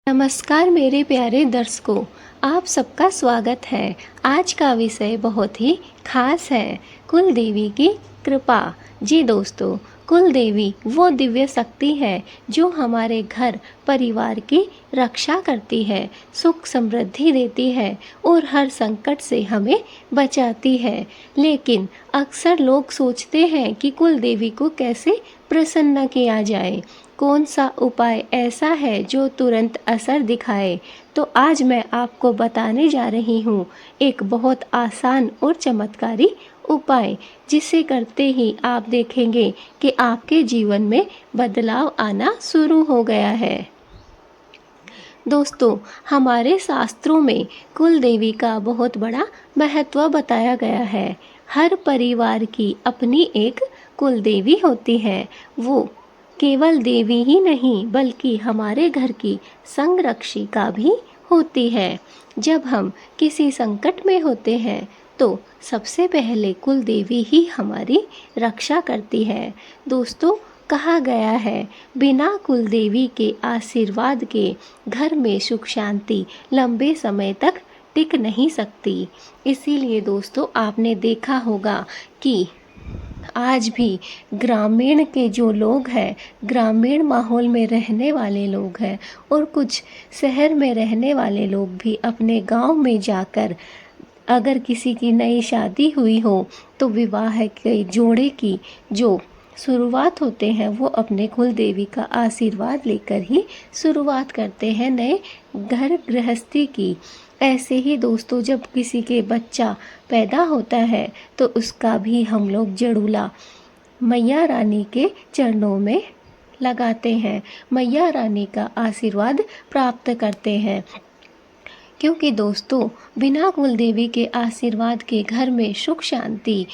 नमस्कार मेरे प्यारे दर्शकों, आप सबका स्वागत है। आज का विषय बहुत ही खास है, कुल देवी की कृपा। जी दोस्तों, कुल देवी वो दिव्य शक्ति है जो हमारे घर परिवार की रक्षा करती है, सुख समृद्धि देती है और हर संकट से हमें बचाती है। लेकिन अक्सर लोग सोचते हैं कि कुल देवी को कैसे प्रसन्न किया जाए, कौन सा उपाय ऐसा है जो तुरंत असर दिखाए। तो आज मैं आपको बताने जा रही हूँ एक बहुत आसान और चमत्कारी उपाय, जिसे करते ही आप देखेंगे कि आपके जीवन में बदलाव आना शुरू हो गया है। दोस्तों, हमारे शास्त्रों में कुल देवी का बहुत बड़ा महत्व बताया गया है। हर परिवार की अपनी एक कुल देवी होती है। वो केवल देवी ही नहीं बल्कि हमारे घर की संरक्षिका भी होती है। जब हम किसी संकट में होते हैं तो सबसे पहले कुल देवी ही हमारी रक्षा करती है। दोस्तों, कहा गया है, बिना कुल देवी के आशीर्वाद के घर में सुख शांति लंबे समय तक टिक नहीं सकती। इसीलिए दोस्तों, आपने देखा होगा कि आज भी ग्रामीण के जो लोग हैं, ग्रामीण माहौल में रहने वाले लोग हैं और कुछ शहर में रहने वाले लोग भी अपने गांव में जाकर अगर किसी की नई शादी हुई हो तो विवाह के जोड़े की जो शुरुआत होते हैं वो अपने कुल देवी का आशीर्वाद लेकर ही शुरुआत करते हैं नए घर गृहस्थी की। ऐसे ही दोस्तों, जब किसी के बच्चा पैदा होता है तो उसका भी हम लोग जड़ूला मैया रानी के चरणों में लगाते हैं, मैया रानी का आशीर्वाद प्राप्त करते हैं। क्योंकि दोस्तों, बिना कुल देवी के आशीर्वाद के घर में सुख शांति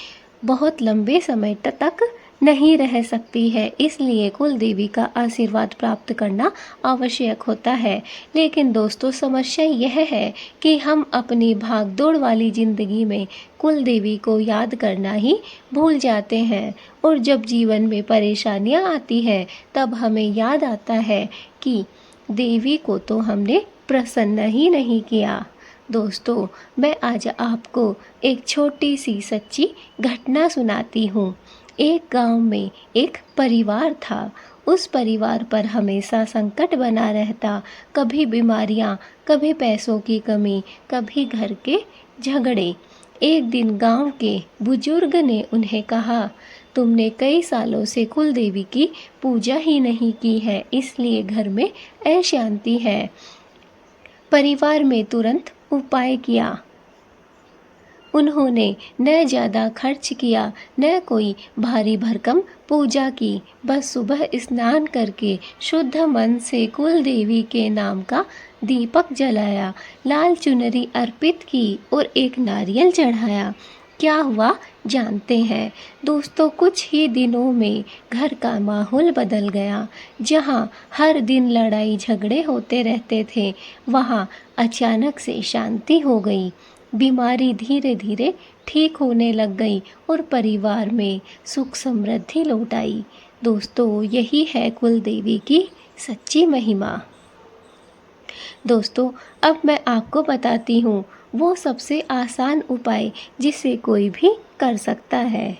बहुत लंबे समय तक नहीं रह सकती है। इसलिए कुल देवी का आशीर्वाद प्राप्त करना आवश्यक होता है। लेकिन दोस्तों, समस्या यह है कि हम अपनी भागदौड़ वाली ज़िंदगी में कुल देवी को याद करना ही भूल जाते हैं और जब जीवन में परेशानियां आती हैं तब हमें याद आता है कि देवी को तो हमने प्रसन्न ही नहीं किया। दोस्तों, मैं आज आपको एक छोटी सी सच्ची घटना सुनाती हूँ। एक गांव में एक परिवार था। उस परिवार पर हमेशा संकट बना रहता, कभी बीमारियाँ, कभी पैसों की कमी, कभी घर के झगड़े। एक दिन गांव के बुजुर्ग ने उन्हें कहा, तुमने कई सालों से कुल देवी की पूजा ही नहीं की है, इसलिए घर में अशांति है। परिवार में तुरंत उपाय किया। उन्होंने न ज़्यादा खर्च किया, न कोई भारी भरकम पूजा की। बस सुबह स्नान करके शुद्ध मन से कुल देवी के नाम का दीपक जलाया, लाल चुनरी अर्पित की और एक नारियल चढ़ाया। क्या हुआ जानते हैं दोस्तों? कुछ ही दिनों में घर का माहौल बदल गया। जहाँ हर दिन लड़ाई झगड़े होते रहते थे, वहाँ अचानक से शांति हो गई। बीमारी धीरे धीरे ठीक होने लग गई और परिवार में सुख समृद्धि लौट आई। दोस्तों, यही है कुल देवी की सच्ची महिमा। दोस्तों, अब मैं आपको बताती हूँ वो सबसे आसान उपाय जिसे कोई भी कर सकता है।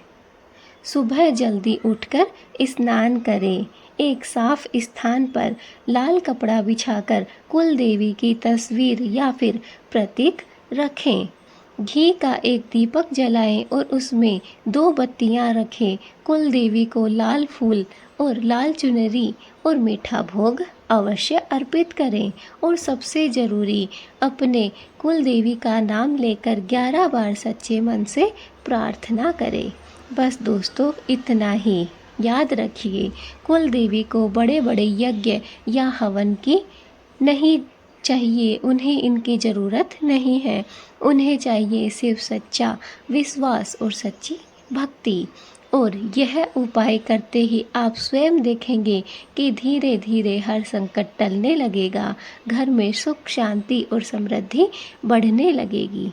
सुबह जल्दी उठकर स्नान करें। एक साफ स्थान पर लाल कपड़ा बिछाकर कुल देवी की तस्वीर या फिर प्रतीक रखें। घी का एक दीपक जलाएं और उसमें 2 बत्तियां रखें। कुल देवी को लाल फूल और लाल चुनरी और मीठा भोग अवश्य अर्पित करें। और सबसे ज़रूरी, अपने कुल देवी का नाम लेकर 11 बार सच्चे मन से प्रार्थना करें। बस दोस्तों, इतना ही। याद रखिए, कुल देवी को बड़े बड़े यज्ञ या हवन की नहीं चाहिए, उन्हें इनकी ज़रूरत नहीं है। उन्हें चाहिए सिर्फ सच्चा विश्वास और सच्ची भक्ति। और यह उपाय करते ही आप स्वयं देखेंगे कि धीरे धीरे हर संकट टलने लगेगा, घर में सुख शांति और समृद्धि बढ़ने लगेगी।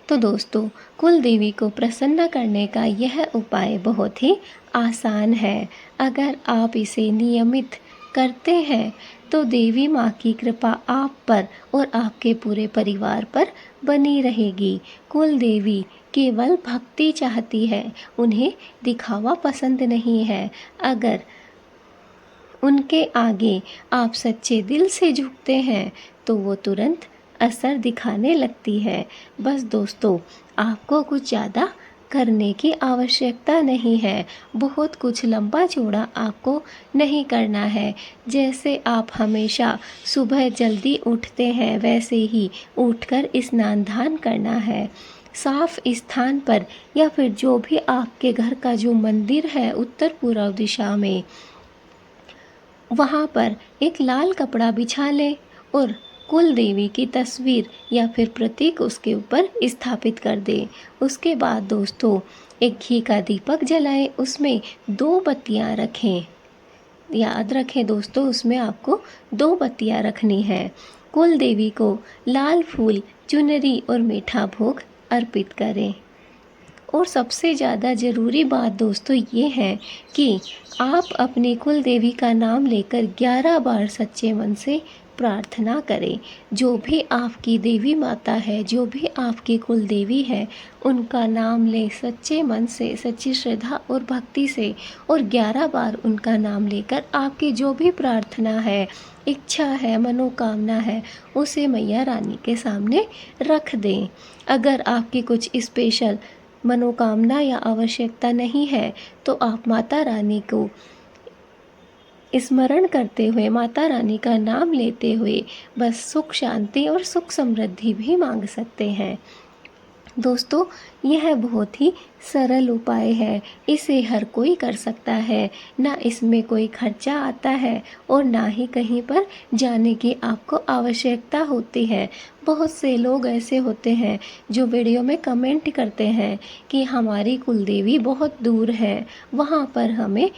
तो दोस्तों, कुल देवी को प्रसन्न करने का यह उपाय बहुत ही आसान है। अगर आप इसे नियमित करते हैं तो देवी माँ की कृपा आप पर और आपके पूरे परिवार पर बनी रहेगी। कुल देवी केवल भक्ति चाहती है, उन्हें दिखावा पसंद नहीं है। अगर उनके आगे आप सच्चे दिल से झुकते हैं तो वो तुरंत असर दिखाने लगती है। बस दोस्तों, आपको कुछ ज़्यादा करने की आवश्यकता नहीं है, बहुत कुछ लंबा चौड़ा आपको नहीं करना है। जैसे आप हमेशा सुबह जल्दी उठते हैं वैसे ही उठकर स्नान ध्यान करना है। साफ स्थान पर या फिर जो भी आपके घर का जो मंदिर है उत्तर पूर्व दिशा में, वहाँ पर एक लाल कपड़ा बिछा लें और कुल देवी की तस्वीर या फिर प्रतीक उसके ऊपर स्थापित कर दें। उसके बाद दोस्तों, एक घी का दीपक जलाएं, उसमें 2 बत्तियां रखें। याद रखें दोस्तों, उसमें आपको 2 बत्तियां रखनी है। कुल देवी को लाल फूल, चुनरी और मीठा भोग अर्पित करें। और सबसे ज़्यादा ज़रूरी बात दोस्तों ये है कि आप अपनी कुल देवी का नाम लेकर 11 बार सच्चे मन से प्रार्थना करें। जो भी आपकी देवी माता है, जो भी आपकी कुल देवी है, उनका नाम लें सच्चे मन से, सच्ची श्रद्धा और भक्ति से, और 11 बार उनका नाम लेकर आपकी जो भी प्रार्थना है, इच्छा है, मनोकामना है, उसे मैया रानी के सामने रख दें। अगर आपकी कुछ स्पेशल मनोकामना या आवश्यकता नहीं है तो आप माता रानी को स्मरण करते हुए, माता रानी का नाम लेते हुए बस सुख शांति और सुख समृद्धि भी मांग सकते हैं। दोस्तों, यह बहुत ही सरल उपाय है, इसे हर कोई कर सकता है। ना इसमें कोई खर्चा आता है और ना ही कहीं पर जाने की आपको आवश्यकता होती है। बहुत से लोग ऐसे होते हैं जो वीडियो में कमेंट करते हैं कि हमारी कुलदेवी बहुत दूर है, वहाँ पर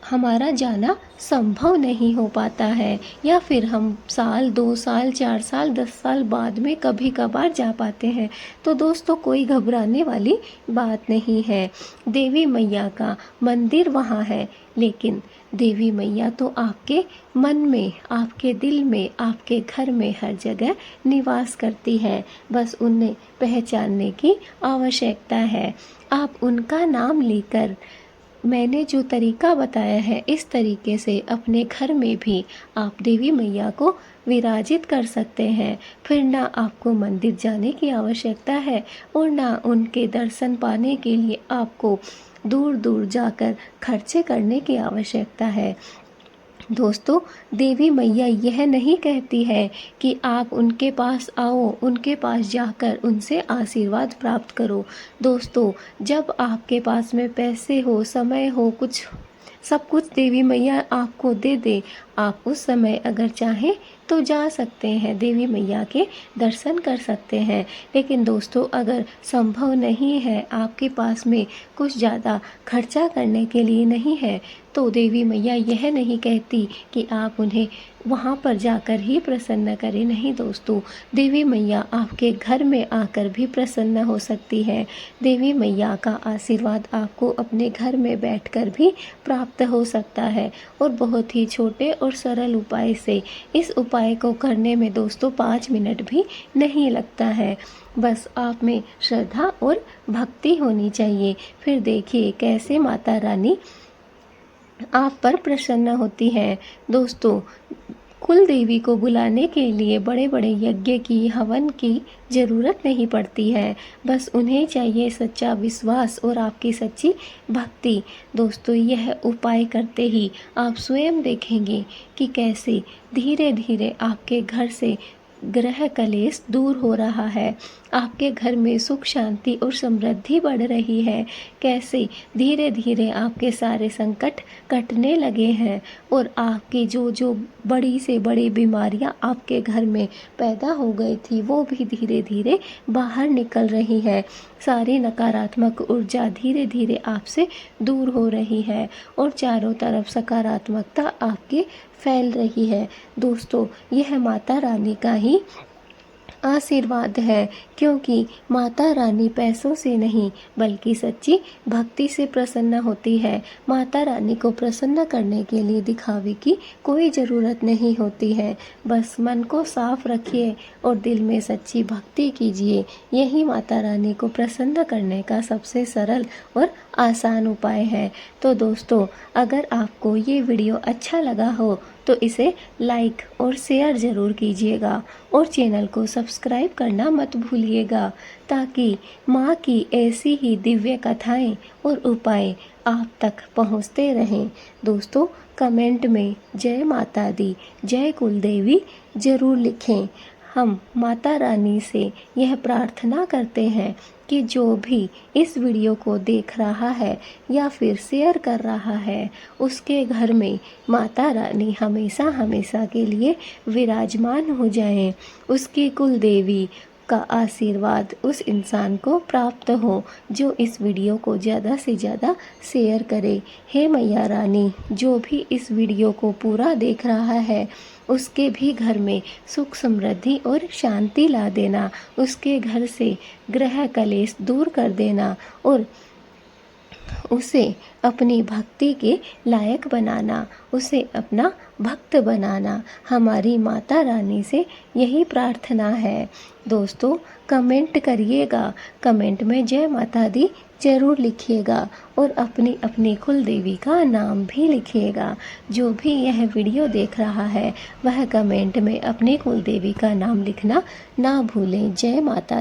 हमारा जाना संभव नहीं हो पाता है, या फिर हम साल 2 साल 4 साल 10 साल बाद में कभी कभार जा पाते हैं। तो दोस्तों, कोई घबराने वाली बात नहीं है। देवी मैया का मंदिर वहाँ है, लेकिन देवी मैया तो आपके मन में, आपके दिल में, आपके घर में हर जगह निवास करती है। बस उन्हें पहचानने की आवश्यकता है। आप उनका नाम लेकर, मैंने जो तरीका बताया है इस तरीके से अपने घर में भी आप देवी मैया को विराजित कर सकते हैं। फिर ना आपको मंदिर जाने की आवश्यकता है और ना उनके दर्शन पाने के लिए आपको दूर दूर जाकर खर्चे करने की आवश्यकता है। दोस्तों, देवी मैया यह नहीं कहती है कि आप उनके पास आओ, उनके पास जाकर उनसे आशीर्वाद प्राप्त करो। दोस्तों, जब आपके पास में पैसे हो, समय हो, सब कुछ देवी मैया आपको दे दे, आप उस समय अगर चाहें तो जा सकते हैं, देवी मैया के दर्शन कर सकते हैं। लेकिन दोस्तों, अगर संभव नहीं है, आपके पास में कुछ ज़्यादा खर्चा करने के लिए नहीं है, तो देवी मैया यह नहीं कहती कि आप उन्हें वहाँ पर जाकर ही प्रसन्न करें। नहीं दोस्तों, देवी मैया आपके घर में आकर भी प्रसन्न हो सकती है। देवी मैया का आशीर्वाद आपको अपने घर में बैठकर भी प्राप्त हो सकता है। और बहुत ही छोटे और सरल उपाय से, इस उपाय को करने में दोस्तों 5 मिनट भी नहीं लगता है। बस आप में श्रद्धा और भक्ति होनी चाहिए। फिर देखिए कैसे माता रानी आप पर प्रसन्न होती है। दोस्तों, कुल देवी को बुलाने के लिए बड़े बड़े यज्ञ की, हवन की ज़रूरत नहीं पड़ती है। बस उन्हें चाहिए सच्चा विश्वास और आपकी सच्ची भक्ति। दोस्तों, यह उपाय करते ही आप स्वयं देखेंगे कि कैसे धीरे धीरे आपके घर से ग्रह कलेश दूर हो रहा है, आपके घर में सुख शांति और समृद्धि बढ़ रही है, कैसे धीरे धीरे आपके सारे संकट कटने लगे हैं और आपकी जो जो बड़ी से बड़ी बीमारियां आपके घर में पैदा हो गई थी वो भी धीरे धीरे बाहर निकल रही है। सारी नकारात्मक ऊर्जा धीरे धीरे आपसे दूर हो रही है और चारों तरफ सकारात्मकता आपके फैल रही है। दोस्तों, यह माता रानी का ही आशीर्वाद है, क्योंकि माता रानी पैसों से नहीं बल्कि सच्ची भक्ति से प्रसन्न होती है। माता रानी को प्रसन्न करने के लिए दिखावे की कोई ज़रूरत नहीं होती है। बस मन को साफ रखिए और दिल में सच्ची भक्ति कीजिए। यही माता रानी को प्रसन्न करने का सबसे सरल और आसान उपाय है। तो दोस्तों, अगर आपको ये वीडियो अच्छा लगा हो तो इसे लाइक और शेयर ज़रूर कीजिएगा और चैनल को सब्सक्राइब करना मत भूलिएगा, ताकि माँ की ऐसी ही दिव्य कथाएं और उपाय आप तक पहुँचते रहें। दोस्तों, कमेंट में जय माता दी, जय कुलदेवी ज़रूर लिखें। हम माता रानी से यह प्रार्थना करते हैं कि जो भी इस वीडियो को देख रहा है या फिर शेयर कर रहा है, उसके घर में माता रानी हमेशा हमेशा के लिए विराजमान हो जाएं। उसकी कुल देवी का आशीर्वाद उस इंसान को प्राप्त हो जो इस वीडियो को ज़्यादा से ज़्यादा शेयर करे। हे मैया रानी, जो भी इस वीडियो को पूरा देख रहा है उसके भी घर में सुख समृद्धि और शांति ला देना, उसके घर से ग्रह कलेश दूर कर देना और उसे अपनी भक्ति के लायक बनाना, उसे अपना भक्त बनाना। हमारी माता रानी से यही प्रार्थना है। दोस्तों, कमेंट करिएगा, कमेंट में जय माता दी ज़रूर लिखिएगा और अपनी अपनी कुल देवी का नाम भी लिखिएगा। जो भी यह वीडियो देख रहा है वह कमेंट में अपनी कुल देवी का नाम लिखना ना भूलें। जय माता दी।